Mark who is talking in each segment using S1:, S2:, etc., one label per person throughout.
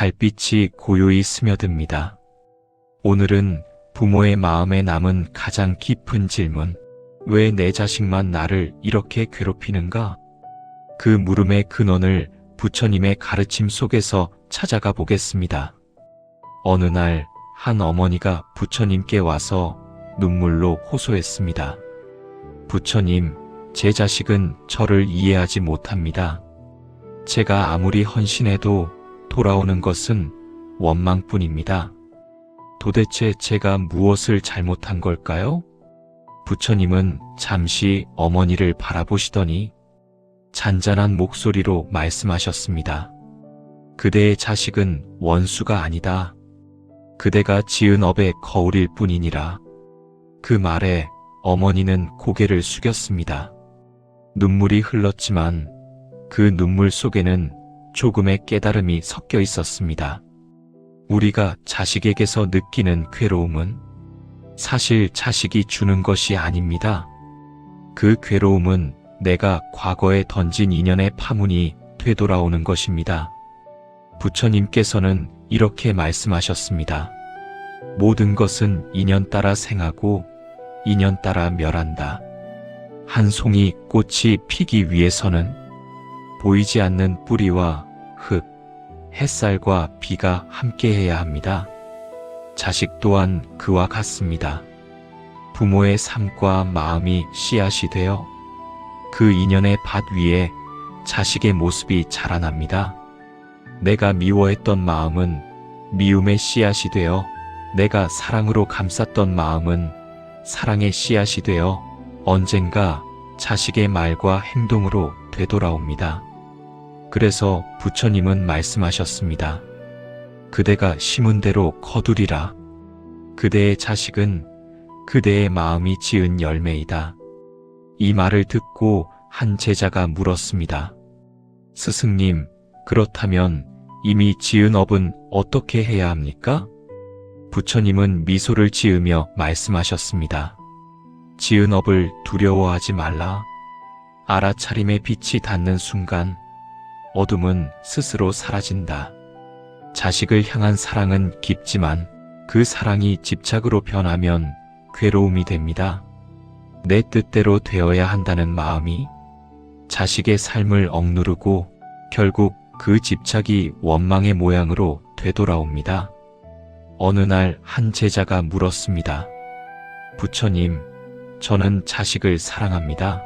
S1: 달빛이 고요히 스며듭니다. 오늘은 부모의 마음에 남은 가장 깊은 질문. 왜 내 자식만 나를 이렇게 괴롭히는가? 그 물음의 근원을 부처님의 가르침 속에서 찾아가 보겠습니다. 어느 날 한 어머니가 부처님께 와서 눈물로 호소했습니다. 부처님, 제 자식은 저를 이해하지 못합니다. 제가 아무리 헌신해도 돌아오는 것은 원망뿐입니다. 도대체 제가 무엇을 잘못한 걸까요? 부처님은 잠시 어머니를 바라보시더니 잔잔한 목소리로 말씀하셨습니다. 그대의 자식은 원수가 아니다. 그대가 지은 업의 거울일 뿐이니라. 그 말에 어머니는 고개를 숙였습니다. 눈물이 흘렀지만 그 눈물 속에는 조금의 깨달음이 섞여 있었습니다. 우리가 자식에게서 느끼는 괴로움은 사실 자식이 주는 것이 아닙니다. 그 괴로움은 내가 과거에 던진 인연의 파문이 되돌아오는 것입니다. 부처님께서는 이렇게 말씀하셨습니다. 모든 것은 인연 따라 생하고 인연 따라 멸한다. 한 송이 꽃이 피기 위해서는 보이지 않는 뿌리와 흙, 햇살과 비가 함께해야 합니다. 자식 또한 그와 같습니다. 부모의 삶과 마음이 씨앗이 되어 그 인연의 밭 위에 자식의 모습이 자라납니다. 내가 미워했던 마음은 미움의 씨앗이 되어 내가 사랑으로 감쌌던 마음은 사랑의 씨앗이 되어 언젠가 자식의 말과 행동으로 되돌아옵니다. 그래서 부처님은 말씀하셨습니다. 그대가 심은 대로 거두리라. 그대의 자식은 그대의 마음이 지은 열매이다. 이 말을 듣고 한 제자가 물었습니다. 스승님, 그렇다면 이미 지은 업은 어떻게 해야 합니까? 부처님은 미소를 지으며 말씀하셨습니다. 지은 업을 두려워하지 말라. 알아차림의 빛이 닿는 순간 어둠은 스스로 사라진다. 자식을 향한 사랑은 깊지만 그 사랑이 집착으로 변하면 괴로움이 됩니다. 내 뜻대로 되어야 한다는 마음이 자식의 삶을 억누르고 결국 그 집착이 원망의 모양으로 되돌아옵니다. 어느 날 한 제자가 물었습니다. 부처님, 저는 자식을 사랑합니다.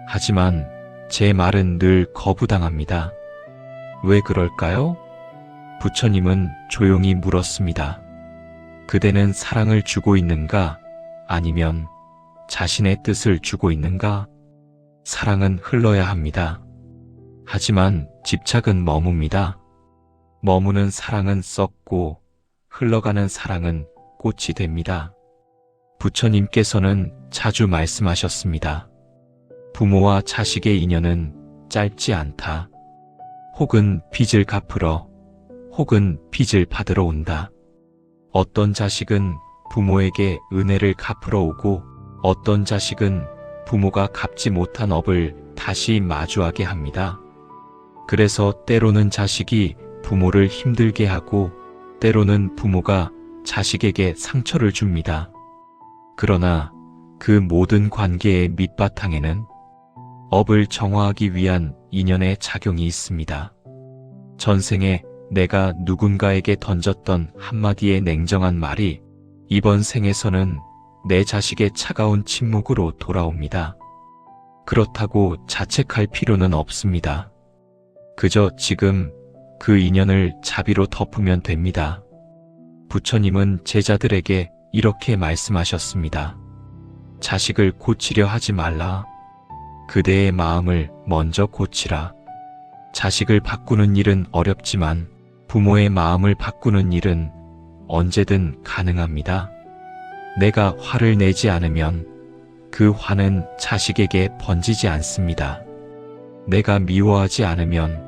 S1: 하지만 제 말은 늘 거부당합니다. 왜 그럴까요? 부처님은 조용히 물었습니다. 그대는 사랑을 주고 있는가? 아니면 자신의 뜻을 주고 있는가? 사랑은 흘러야 합니다. 하지만 집착은 머뭅니다. 머무는 사랑은 썩고 흘러가는 사랑은 꽃이 됩니다. 부처님께서는 자주 말씀하셨습니다. 부모와 자식의 인연은 짧지 않다. 혹은 빚을 갚으러, 혹은 빚을 받으러 온다. 어떤 자식은 부모에게 은혜를 갚으러 오고 어떤 자식은 부모가 갚지 못한 업을 다시 마주하게 합니다. 그래서 때로는 자식이 부모를 힘들게 하고 때로는 부모가 자식에게 상처를 줍니다. 그러나 그 모든 관계의 밑바탕에는 업을 정화하기 위한 인연의 작용이 있습니다. 전생에 내가 누군가에게 던졌던 한마디의 냉정한 말이 이번 생에서는 내 자식의 차가운 침묵으로 돌아옵니다. 그렇다고 자책할 필요는 없습니다. 그저 지금 그 인연을 자비로 덮으면 됩니다. 부처님은 제자들에게 이렇게 말씀하셨습니다. 자식을 고치려 하지 말라. 그대의 마음을 먼저 고치라. 자식을 바꾸는 일은 어렵지만 부모의 마음을 바꾸는 일은 언제든 가능합니다. 내가 화를 내지 않으면 그 화는 자식에게 번지지 않습니다. 내가 미워하지 않으면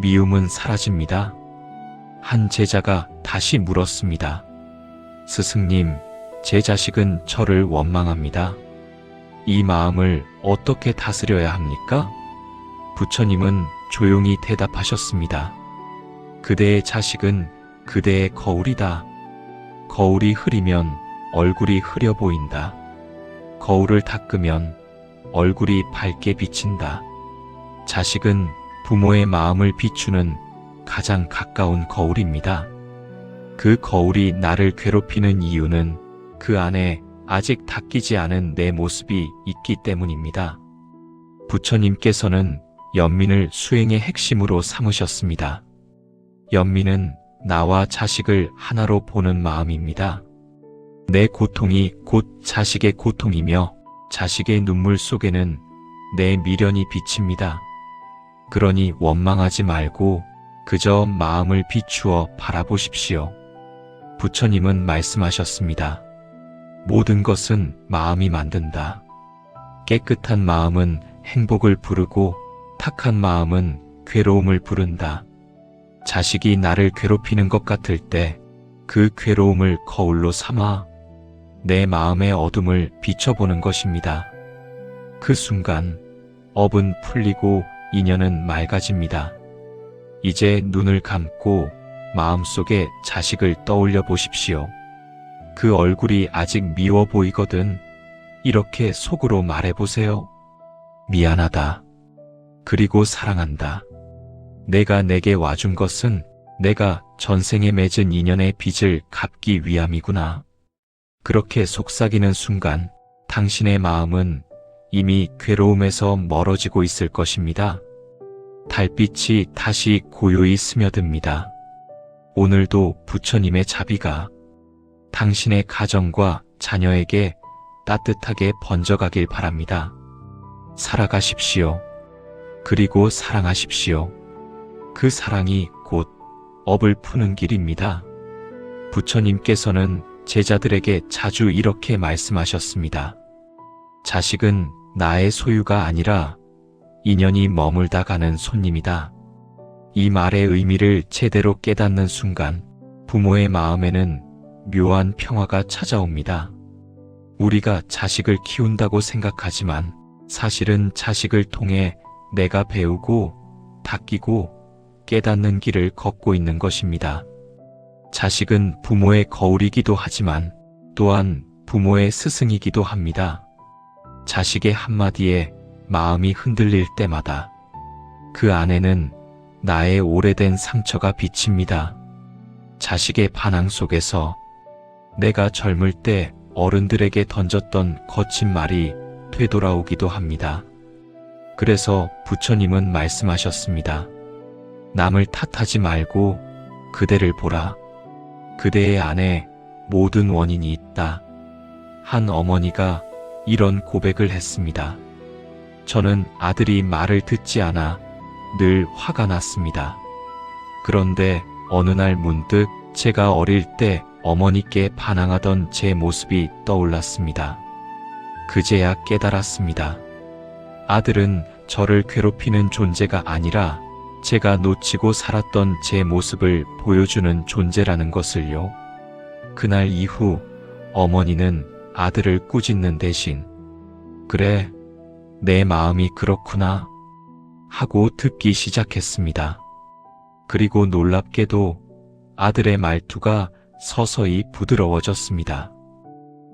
S1: 미움은 사라집니다. 한 제자가 다시 물었습니다. 스승님, 제 자식은 저를 원망합니다. 이 마음을 어떻게 다스려야 합니까? 부처님은 조용히 대답하셨습니다. 그대의 자식은 그대의 거울이다. 거울이 흐리면 얼굴이 흐려 보인다. 거울을 닦으면 얼굴이 밝게 비친다. 자식은 부모의 마음을 비추는 가장 가까운 거울입니다. 그 거울이 나를 괴롭히는 이유는 그 안에 아직 닦이지 않은 내 모습이 있기 때문입니다. 부처님께서는 연민을 수행의 핵심으로 삼으셨습니다. 연민은 나와 자식을 하나로 보는 마음입니다. 내 고통이 곧 자식의 고통이며 자식의 눈물 속에는 내 미련이 비칩니다. 그러니 원망하지 말고 그저 마음을 비추어 바라보십시오. 부처님은 말씀하셨습니다. 모든 것은 마음이 만든다. 깨끗한 마음은 행복을 부르고 탁한 마음은 괴로움을 부른다. 자식이 나를 괴롭히는 것 같을 때 그 괴로움을 거울로 삼아 내 마음의 어둠을 비춰보는 것입니다. 그 순간 업은 풀리고 인연은 맑아집니다. 이제 눈을 감고 마음속에 자식을 떠올려 보십시오. 그 얼굴이 아직 미워 보이거든 이렇게 속으로 말해보세요. 미안하다. 그리고 사랑한다. 내가 내게 와준 것은 내가 전생에 맺은 인연의 빚을 갚기 위함이구나. 그렇게 속삭이는 순간 당신의 마음은 이미 괴로움에서 멀어지고 있을 것입니다. 달빛이 다시 고요히 스며듭니다. 오늘도 부처님의 자비가 당신의 가정과 자녀에게 따뜻하게 번져가길 바랍니다. 살아가십시오. 그리고 사랑하십시오. 그 사랑이 곧 업을 푸는 길입니다. 부처님께서는 제자들에게 자주 이렇게 말씀하셨습니다. 자식은 나의 소유가 아니라 인연이 머물다 가는 손님이다. 이 말의 의미를 제대로 깨닫는 순간 부모의 마음에는 묘한 평화가 찾아옵니다. 우리가 자식을 키운다고 생각하지만 사실은 자식을 통해 내가 배우고 닦이고 깨닫는 길을 걷고 있는 것입니다. 자식은 부모의 거울이기도 하지만 또한 부모의 스승이기도 합니다. 자식의 한마디에 마음이 흔들릴 때마다 그 안에는 나의 오래된 상처가 비칩니다. 자식의 반항 속에서 내가 젊을 때 어른들에게 던졌던 거친 말이 되돌아오기도 합니다. 그래서 부처님은 말씀하셨습니다. 남을 탓하지 말고 그대를 보라. 그대의 안에 모든 원인이 있다. 한 어머니가 이런 고백을 했습니다. 저는 아들이 말을 듣지 않아 늘 화가 났습니다. 그런데 어느 날 문득 제가 어릴 때 어머니께 반항하던 제 모습이 떠올랐습니다. 그제야 깨달았습니다. 아들은 저를 괴롭히는 존재가 아니라 제가 놓치고 살았던 제 모습을 보여주는 존재라는 것을요. 그날 이후 어머니는 아들을 꾸짖는 대신 그래, 내 마음이 그렇구나 하고 듣기 시작했습니다. 그리고 놀랍게도 아들의 말투가 서서히 부드러워졌습니다.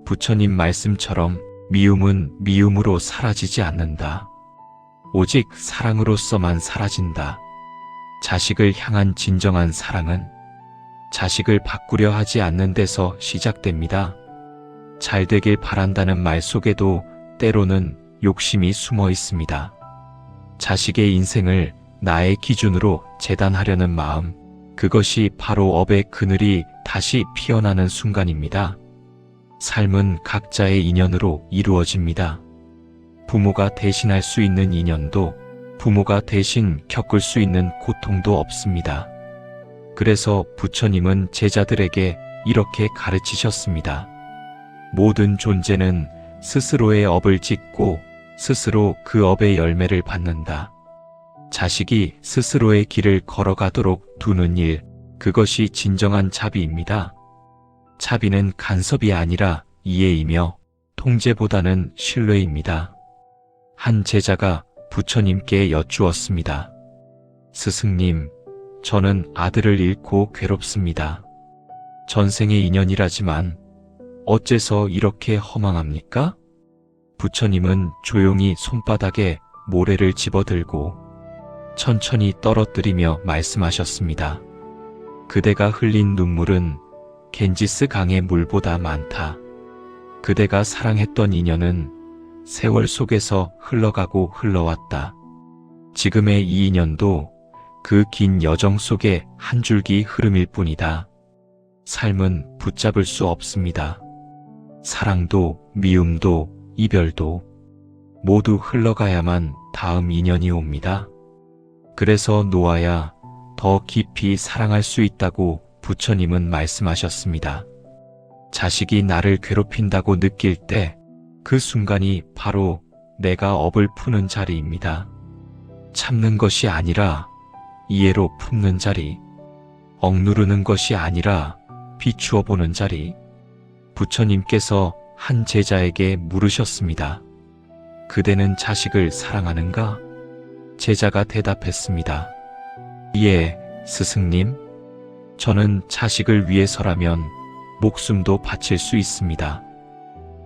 S1: 부처님 말씀처럼 미움은 미움으로 사라지지 않는다. 오직 사랑으로서만 사라진다. 자식을 향한 진정한 사랑은 자식을 바꾸려 하지 않는 데서 시작됩니다. 잘 되길 바란다는 말 속에도 때로는 욕심이 숨어 있습니다. 자식의 인생을 나의 기준으로 재단하려는 마음, 그것이 바로 업의 그늘이 다시 피어나는 순간입니다. 삶은 각자의 인연으로 이루어집니다. 부모가 대신할 수 있는 인연도 부모가 대신 겪을 수 있는 고통도 없습니다. 그래서 부처님은 제자들에게 이렇게 가르치셨습니다. 모든 존재는 스스로의 업을 짓고 스스로 그 업의 열매를 받는다. 자식이 스스로의 길을 걸어가도록 두는 일, 그것이 진정한 자비입니다. 자비는 간섭이 아니라 이해이며 통제보다는 신뢰입니다. 한 제자가 부처님께 여쭈었습니다. 스승님, 저는 아들을 잃고 괴롭습니다. 전생의 인연이라지만 어째서 이렇게 허망합니까? 부처님은 조용히 손바닥에 모래를 집어들고 천천히 떨어뜨리며 말씀하셨습니다. 그대가 흘린 눈물은 겐지스 강의 물보다 많다. 그대가 사랑했던 인연은 세월 속에서 흘러가고 흘러왔다. 지금의 이 인연도 그 긴 여정 속의 한 줄기 흐름일 뿐이다. 삶은 붙잡을 수 없습니다. 사랑도 미움도 이별도 모두 흘러가야만 다음 인연이 옵니다. 그래서 놓아야 더 깊이 사랑할 수 있다고 부처님은 말씀하셨습니다. 자식이 나를 괴롭힌다고 느낄 때 그 순간이 바로 내가 업을 푸는 자리입니다. 참는 것이 아니라 이해로 품는 자리, 억누르는 것이 아니라 비추어 보는 자리. 부처님께서 한 제자에게 물으셨습니다. 그대는 자식을 사랑하는가? 제자가 대답했습니다. 예, 스승님. 저는 자식을 위해서라면 목숨도 바칠 수 있습니다.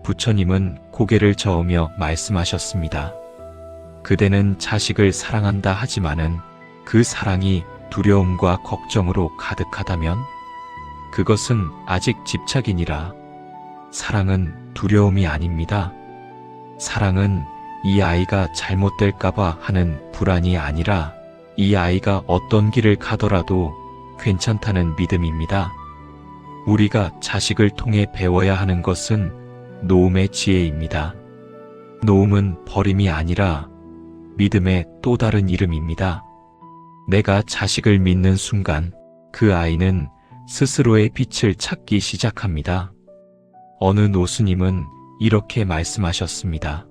S1: 부처님은 고개를 저으며 말씀하셨습니다. 그대는 자식을 사랑한다 하지만은 그 사랑이 두려움과 걱정으로 가득하다면 그것은 아직 집착이니라. 사랑은 두려움이 아닙니다. 사랑은 이 아이가 잘못될까봐 하는 불안이 아니라 이 아이가 어떤 길을 가더라도 괜찮다는 믿음입니다. 우리가 자식을 통해 배워야 하는 것은 노움의 지혜입니다. 노움은 버림이 아니라 믿음의 또 다른 이름입니다. 내가 자식을 믿는 순간 그 아이는 스스로의 빛을 찾기 시작합니다. 어느 노스님은 이렇게 말씀하셨습니다.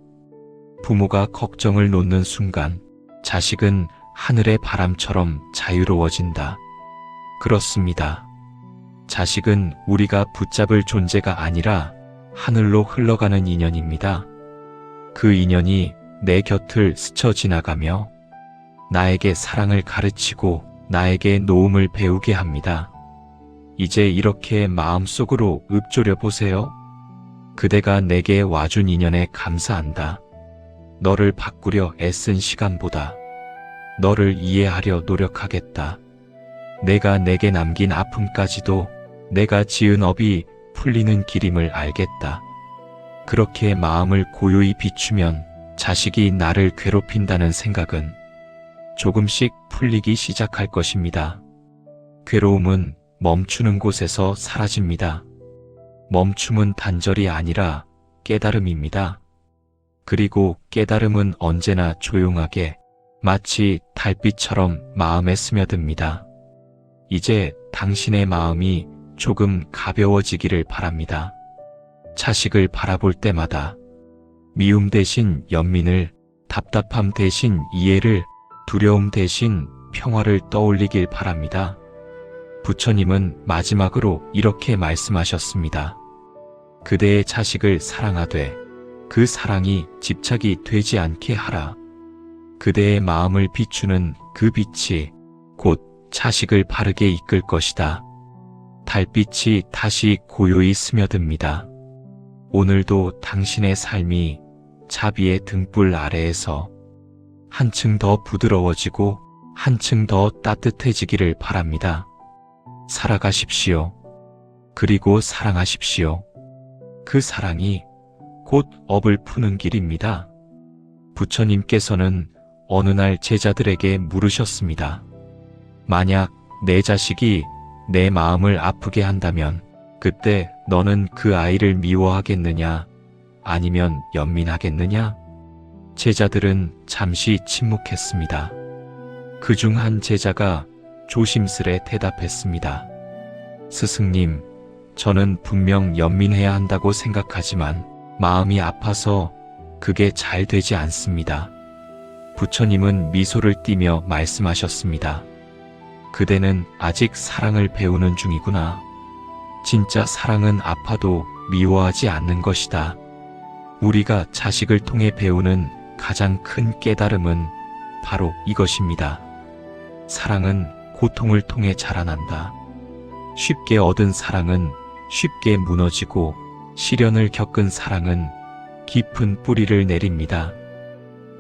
S1: 부모가 걱정을 놓는 순간 자식은 하늘의 바람처럼 자유로워진다. 그렇습니다. 자식은 우리가 붙잡을 존재가 아니라 하늘로 흘러가는 인연입니다. 그 인연이 내 곁을 스쳐 지나가며 나에게 사랑을 가르치고 나에게 노움을 배우게 합니다. 이제 이렇게 마음속으로 읊조려 보세요. 그대가 내게 와준 인연에 감사한다. 너를 바꾸려 애쓴 시간보다 너를 이해하려 노력하겠다. 내가 내게 남긴 아픔까지도 내가 지은 업이 풀리는 길임을 알겠다. 그렇게 마음을 고요히 비추면 자식이 나를 괴롭힌다는 생각은 조금씩 풀리기 시작할 것입니다. 괴로움은 멈추는 곳에서 사라집니다. 멈춤은 단절이 아니라 깨달음입니다. 그리고 깨달음은 언제나 조용하게 마치 달빛처럼 마음에 스며듭니다. 이제 당신의 마음이 조금 가벼워지기를 바랍니다. 자식을 바라볼 때마다 미움 대신 연민을, 답답함 대신 이해를, 두려움 대신 평화를 떠올리길 바랍니다. 부처님은 마지막으로 이렇게 말씀하셨습니다. 그대의 자식을 사랑하되 그 사랑이 집착이 되지 않게 하라. 그대의 마음을 비추는 그 빛이 곧 자식을 바르게 이끌 것이다. 달빛이 다시 고요히 스며듭니다. 오늘도 당신의 삶이 자비의 등불 아래에서 한층 더 부드러워지고 한층 더 따뜻해지기를 바랍니다. 살아가십시오. 그리고 사랑하십시오. 그 사랑이 곧 업을 푸는 길입니다. 부처님께서는 어느 날 제자들에게 물으셨습니다. 만약 내 자식이 내 마음을 아프게 한다면 그때 너는 그 아이를 미워하겠느냐? 아니면 연민하겠느냐? 제자들은 잠시 침묵했습니다. 그중 한 제자가 조심스레 대답했습니다. 스승님, 저는 분명 연민해야 한다고 생각하지만 마음이 아파서 그게 잘 되지 않습니다. 부처님은 미소를 띠며 말씀하셨습니다. 그대는 아직 사랑을 배우는 중이구나. 진짜 사랑은 아파도 미워하지 않는 것이다. 우리가 자식을 통해 배우는 가장 큰 깨달음은 바로 이것입니다. 사랑은 고통을 통해 자라난다. 쉽게 얻은 사랑은 쉽게 무너지고 시련을 겪은 사랑은 깊은 뿌리를 내립니다.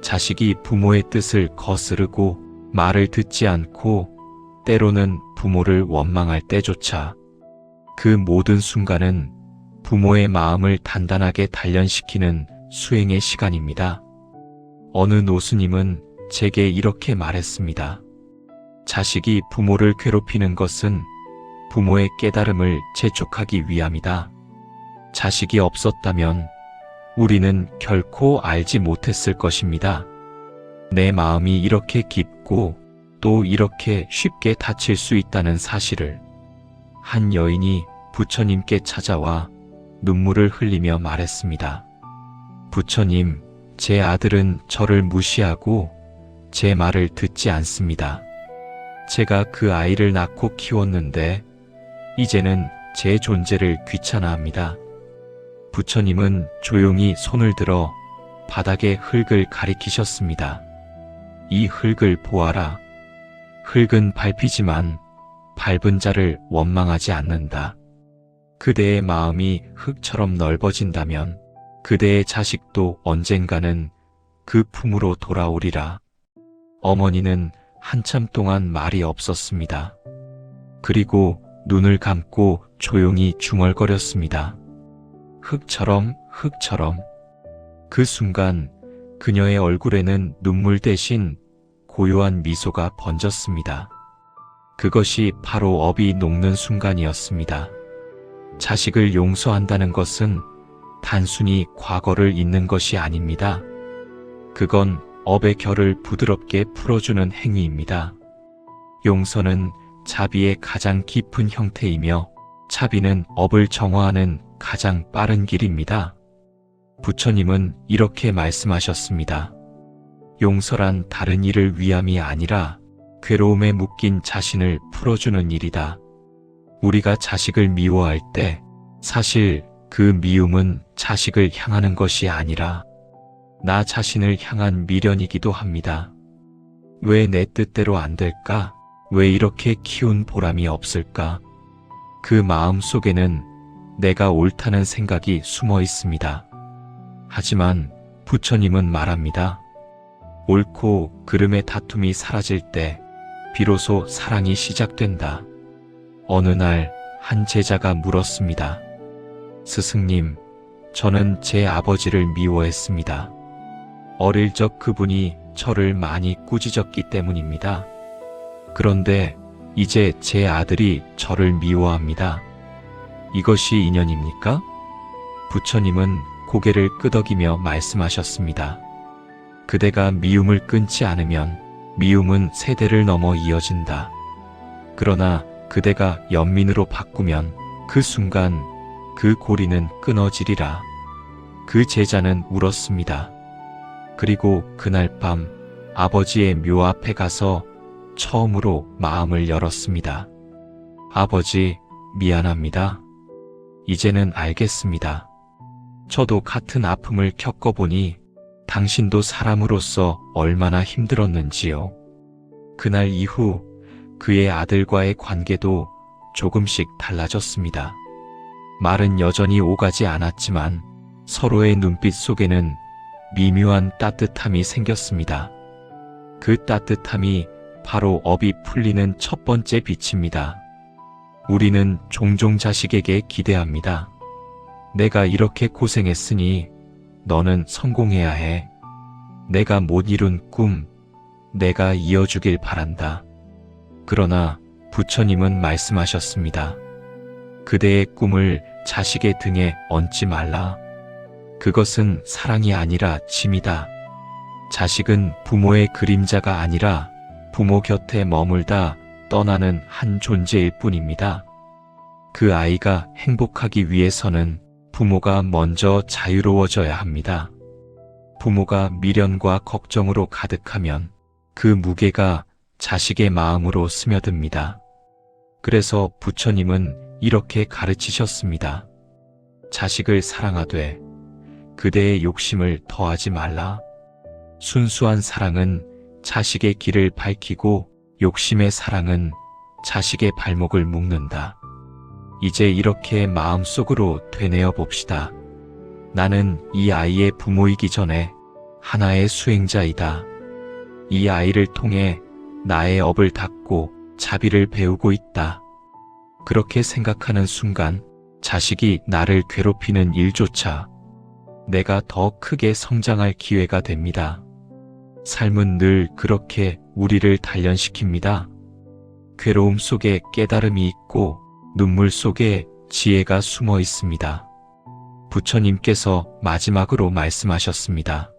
S1: 자식이 부모의 뜻을 거스르고 말을 듣지 않고 때로는 부모를 원망할 때조차 그 모든 순간은 부모의 마음을 단단하게 단련시키는 수행의 시간입니다. 어느 노수님은 제게 이렇게 말했습니다. 자식이 부모를 괴롭히는 것은 부모의 깨달음을 재촉하기 위함이다. 자식이 없었다면 우리는 결코 알지 못했을 것입니다. 내 마음이 이렇게 깊고 또 이렇게 쉽게 다칠 수 있다는 사실을. 한 여인이 부처님께 찾아와 눈물을 흘리며 말했습니다. 부처님, 제 아들은 저를 무시하고 제 말을 듣지 않습니다. 제가 그 아이를 낳고 키웠는데 이제는 제 존재를 귀찮아합니다. 부처님은 조용히 손을 들어 바닥에 흙을 가리키셨습니다. 이 흙을 보아라. 흙은 밟히지만 밟은 자를 원망하지 않는다. 그대의 마음이 흙처럼 넓어진다면 그대의 자식도 언젠가는 그 품으로 돌아오리라. 어머니는 한참 동안 말이 없었습니다. 그리고 눈을 감고 조용히 중얼거렸습니다. 흙처럼, 흙처럼. 그 순간 그녀의 얼굴에는 눈물 대신 고요한 미소가 번졌습니다. 그것이 바로 업이 녹는 순간이었습니다. 자식을 용서한다는 것은 단순히 과거를 잊는 것이 아닙니다. 그건 업의 결을 부드럽게 풀어주는 행위입니다. 용서는 자비의 가장 깊은 형태이며 자비는 업을 정화하는 가장 빠른 길입니다. 부처님은 이렇게 말씀하셨습니다. 용서란 다른 일을 위함이 아니라 괴로움에 묶인 자신을 풀어주는 일이다. 우리가 자식을 미워할 때 사실 그 미움은 자식을 향하는 것이 아니라 나 자신을 향한 미련이기도 합니다. 왜 내 뜻대로 안 될까? 왜 이렇게 키운 보람이 없을까? 그 마음 속에는 내가 옳다는 생각이 숨어 있습니다. 하지만 부처님은 말합니다. 옳고 그름의 다툼이 사라질 때 비로소 사랑이 시작된다. 어느 날 한 제자가 물었습니다. 스승님, 저는 제 아버지를 미워했습니다. 어릴 적 그분이 저를 많이 꾸짖었기 때문입니다. 그런데 이제 제 아들이 저를 미워합니다. 이것이 인연입니까? 부처님은 고개를 끄덕이며 말씀하셨습니다. 그대가 미움을 끊지 않으면 미움은 세대를 넘어 이어진다. 그러나 그대가 연민으로 바꾸면 그 순간 그 고리는 끊어지리라. 그 제자는 울었습니다. 그리고 그날 밤 아버지의 묘 앞에 가서 처음으로 마음을 열었습니다. 아버지, 미안합니다. 이제는 알겠습니다. 저도 같은 아픔을 겪어보니 당신도 사람으로서 얼마나 힘들었는지요. 그날 이후 그의 아들과의 관계도 조금씩 달라졌습니다. 말은 여전히 오가지 않았지만 서로의 눈빛 속에는 미묘한 따뜻함이 생겼습니다. 그 따뜻함이 바로 업이 풀리는 첫 번째 빛입니다. 우리는 종종 자식에게 기대합니다. 내가 이렇게 고생했으니 너는 성공해야 해. 내가 못 이룬 꿈, 내가 이어주길 바란다. 그러나 부처님은 말씀하셨습니다. 그대의 꿈을 자식의 등에 얹지 말라. 그것은 사랑이 아니라 짐이다. 자식은 부모의 그림자가 아니라 부모 곁에 머물다 떠나는 한 존재일 뿐입니다. 그 아이가 행복하기 위해서는 부모가 먼저 자유로워져야 합니다. 부모가 미련과 걱정으로 가득하면 그 무게가 자식의 마음으로 스며듭니다. 그래서 부처님은 이렇게 가르치셨습니다. 자식을 사랑하되 그대의 욕심을 더하지 말라. 순수한 사랑은 자식의 길을 밝히고 욕심의 사랑은 자식의 발목을 묶는다. 이제 이렇게 마음속으로 되뇌어 봅시다. 나는 이 아이의 부모이기 전에 하나의 수행자이다. 이 아이를 통해 나의 업을 닦고 자비를 배우고 있다. 그렇게 생각하는 순간 자식이 나를 괴롭히는 일조차 내가 더 크게 성장할 기회가 됩니다. 삶은 늘 그렇게 우리를 단련시킵니다. 괴로움 속에 깨달음이 있고 눈물 속에 지혜가 숨어 있습니다. 부처님께서 마지막으로 말씀하셨습니다.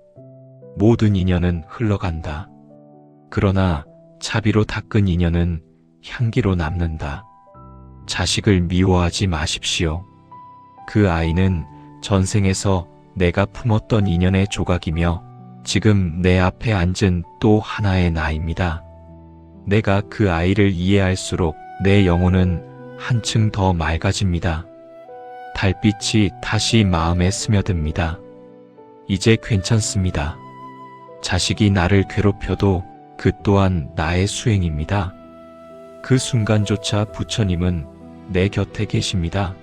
S1: 모든 인연은 흘러간다. 그러나 자비로 닦은 인연은 향기로 남는다. 자식을 미워하지 마십시오. 그 아이는 전생에서 내가 품었던 인연의 조각이며 지금 내 앞에 앉은 또 하나의 나입니다. 내가 그 아이를 이해할수록 내 영혼은 한층 더 맑아집니다. 달빛이 다시 마음에 스며듭니다. 이제 괜찮습니다. 자식이 나를 괴롭혀도 그 또한 나의 수행입니다. 그 순간조차 부처님은 내 곁에 계십니다.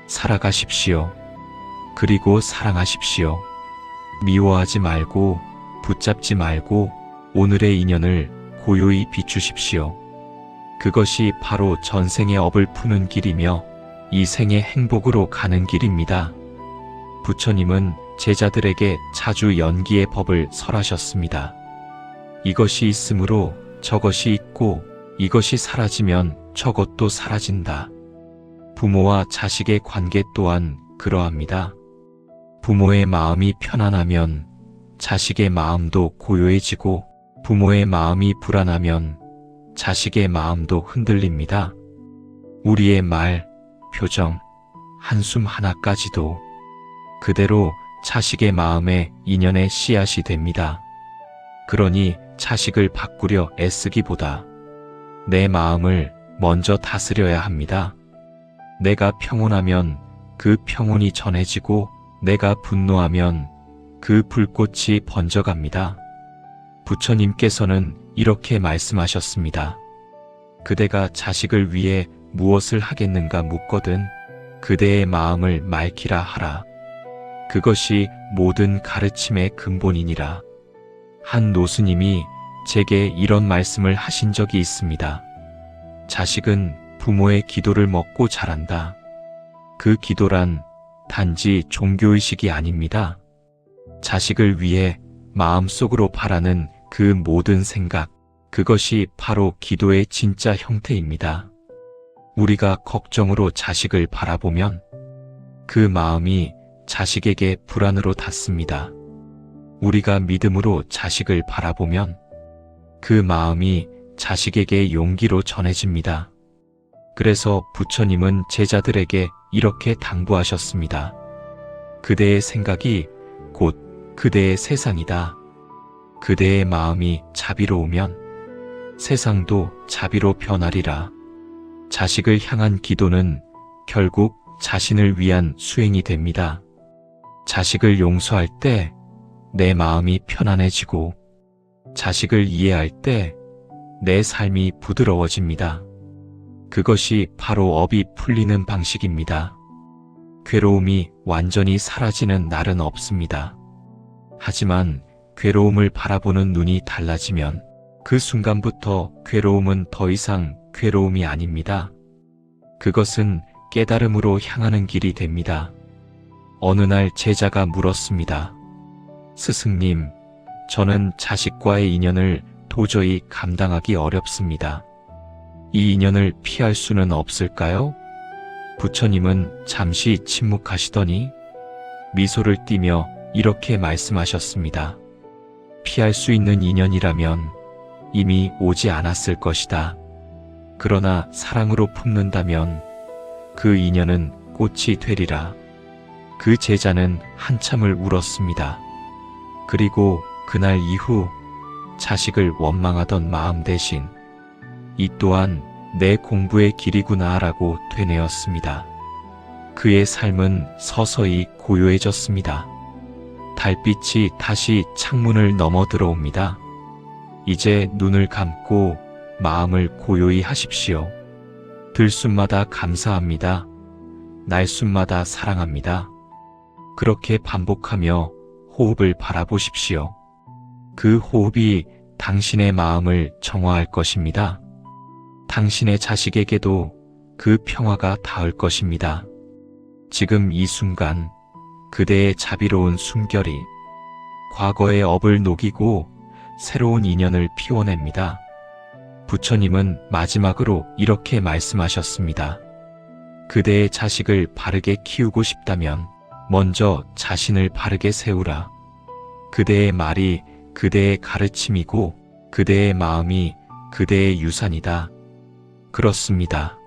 S1: 살아가십시오. 그리고 사랑하십시오. 미워하지 말고 붙잡지 말고 오늘의 인연을 고요히 비추십시오. 그것이 바로 전생의 업을 푸는 길이며 이 생의 행복으로 가는 길입니다. 부처님은 제자들에게 자주 연기의 법을 설하셨습니다. 이것이 있으므로 저것이 있고 이것이 사라지면 저것도 사라진다. 부모와 자식의 관계 또한 그러합니다. 부모의 마음이 편안하면 자식의 마음도 고요해지고 부모의 마음이 불안하면 자식의 마음도 흔들립니다. 우리의 말, 표정, 한숨 하나까지도 그대로 자식의 마음에 인연의 씨앗이 됩니다. 그러니 자식을 바꾸려 애쓰기보다 내 마음을 먼저 다스려야 합니다. 내가 평온하면 그 평온이 전해지고 내가 분노하면 그 불꽃이 번져갑니다. 부처님께서는 이렇게 말씀하셨습니다. 그대가 자식을 위해 무엇을 하겠는가 묻거든 그대의 마음을 맑히라 하라. 그것이 모든 가르침의 근본이니라. 한 노스님이 제게 이런 말씀을 하신 적이 있습니다. 자식은 부모의 기도를 먹고 자란다. 그 기도란 단지 종교의식이 아닙니다. 자식을 위해 마음속으로 바라는 그 모든 생각, 그것이 바로 기도의 진짜 형태입니다. 우리가 걱정으로 자식을 바라보면 그 마음이 자식에게 불안으로 닿습니다. 우리가 믿음으로 자식을 바라보면 그 마음이 자식에게 용기로 전해집니다. 그래서 부처님은 제자들에게 이렇게 당부하셨습니다. 그대의 생각이 곧 그대의 세상이다. 그대의 마음이 자비로우면 세상도 자비로 변하리라. 자식을 향한 기도는 결국 자신을 위한 수행이 됩니다. 자식을 용서할 때 내 마음이 편안해지고 자식을 이해할 때 내 삶이 부드러워집니다. 그것이 바로 업이 풀리는 방식입니다. 괴로움이 완전히 사라지는 날은 없습니다. 하지만 괴로움을 바라보는 눈이 달라지면 그 순간부터 괴로움은 더 이상 괴로움이 아닙니다. 그것은 깨달음으로 향하는 길이 됩니다. 어느 날 제자가 물었습니다. 스승님, 저는 자식과의 인연을 도저히 감당하기 어렵습니다. 이 인연을 피할 수는 없을까요? 부처님은 잠시 침묵하시더니 미소를 띠며 이렇게 말씀하셨습니다. 피할 수 있는 인연이라면 이미 오지 않았을 것이다. 그러나 사랑으로 품는다면 그 인연은 꽃이 되리라. 그 제자는 한참을 울었습니다. 그리고 그날 이후 자식을 원망하던 마음 대신 이 또한 내 공부의 길이구나라고 되뇌었습니다. 그의 삶은 서서히 고요해졌습니다. 달빛이 다시 창문을 넘어 들어옵니다. 이제 눈을 감고 마음을 고요히 하십시오. 들숨마다 감사합니다. 날숨마다 사랑합니다. 그렇게 반복하며 호흡을 바라보십시오. 그 호흡이 당신의 마음을 정화할 것입니다. 당신의 자식에게도 그 평화가 닿을 것입니다. 지금 이 순간 그대의 자비로운 숨결이 과거의 업을 녹이고 새로운 인연을 피워냅니다. 부처님은 마지막으로 이렇게 말씀하셨습니다. 그대의 자식을 바르게 키우고 싶다면 먼저 자신을 바르게 세우라. 그대의 말이 그대의 가르침이고 그대의 마음이 그대의 유산이다. 그렇습니다.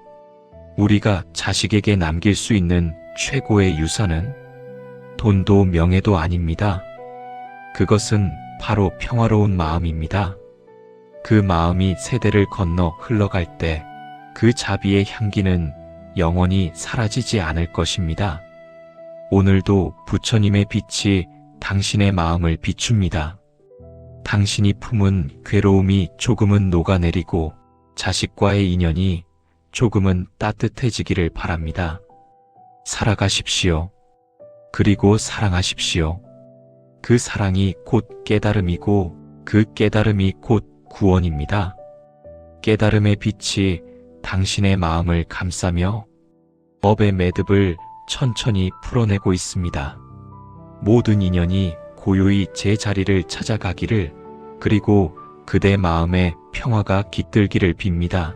S1: 우리가 자식에게 남길 수 있는 최고의 유산은 돈도 명예도 아닙니다. 그것은 바로 평화로운 마음입니다. 그 마음이 세대를 건너 흘러갈 때 그 자비의 향기는 영원히 사라지지 않을 것입니다. 오늘도 부처님의 빛이 당신의 마음을 비춥니다. 당신이 품은 괴로움이 조금은 녹아내리고 자식과의 인연이 조금은 따뜻해지기를 바랍니다. 살아가십시오. 그리고 사랑하십시오. 그 사랑이 곧 깨달음이고 그 깨달음이 곧 구원입니다. 깨달음의 빛이 당신의 마음을 감싸며 법의 매듭을 천천히 풀어내고 있습니다. 모든 인연이 고요히 제 자리를 찾아가기를, 그리고 그대 마음에 평화가 깃들기를 빕니다.